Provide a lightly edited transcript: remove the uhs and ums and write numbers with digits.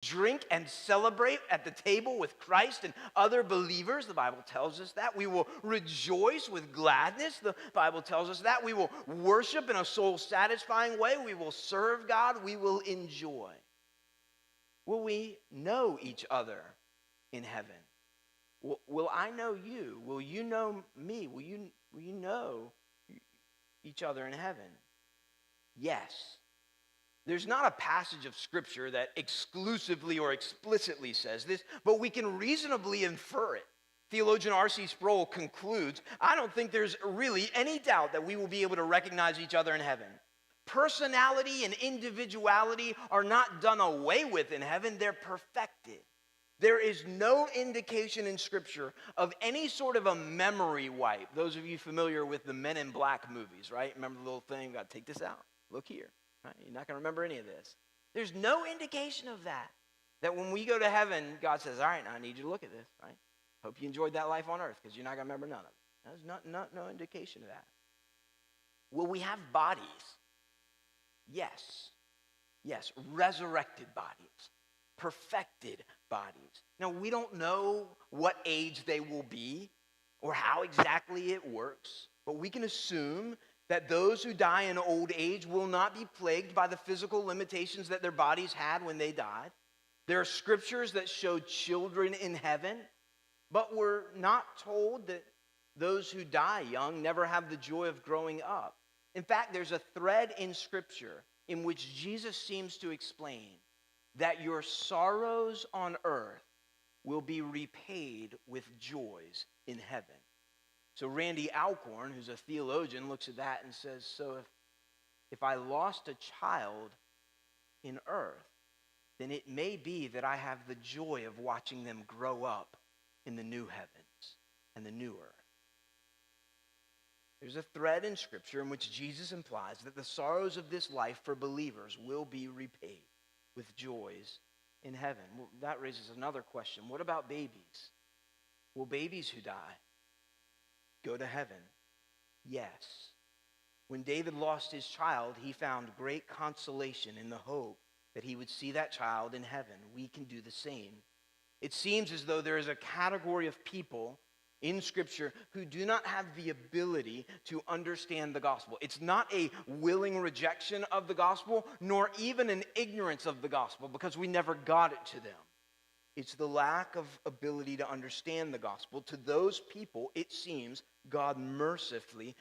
drink and celebrate at the table with Christ and other believers. The Bible tells us that. We will rejoice with gladness. The Bible tells us that. We will worship in a soul-satisfying way. We will serve God. We will enjoy. Will we know each other in heaven? Will I know you? Will you know me? Will you know each other in heaven? Yes. There's not a passage of Scripture that exclusively or explicitly says this, but we can reasonably infer it. Theologian R.C. Sproul concludes, I don't think there's really any doubt that we will be able to recognize each other in heaven. Personality and individuality are not done away with in heaven, they're perfected. There is no indication in Scripture of any sort of a memory wipe. Those of you familiar with the Men in Black movies, right? Remember the little thing, got to take this out, look here. Right? You're not going to remember any of this. There's no indication of that. That when we go to heaven, God says, all right, now I need you to look at this, right? Hope you enjoyed that life on earth because you're not going to remember none of it. There's no indication of that. Will we have bodies? Yes. Yes, resurrected bodies, perfected bodies. Now, we don't know what age they will be or how exactly it works, but we can assume that those who die in old age will not be plagued by the physical limitations that their bodies had when they died. There are scriptures that show children in heaven, but we're not told that those who die young never have the joy of growing up. In fact, there's a thread in Scripture in which Jesus seems to explain that your sorrows on earth will be repaid with joys in heaven. So Randy Alcorn, who's a theologian, looks at that and says, so if I lost a child in earth, then it may be that I have the joy of watching them grow up in the new heavens and the new earth. There's a thread in Scripture in which Jesus implies that the sorrows of this life for believers will be repaid with joys in heaven. Well, that raises another question. What about babies? Will babies who die go to heaven? Yes. When David lost his child, he found great consolation in the hope that he would see that child in heaven. We can do the same. It seems as though there is a category of people in Scripture who do not have the ability to understand the gospel. It's not a willing rejection of the gospel, nor even an ignorance of the gospel, because we never got it to them. It's the lack of ability to understand the gospel. To those people, it seems God mercifully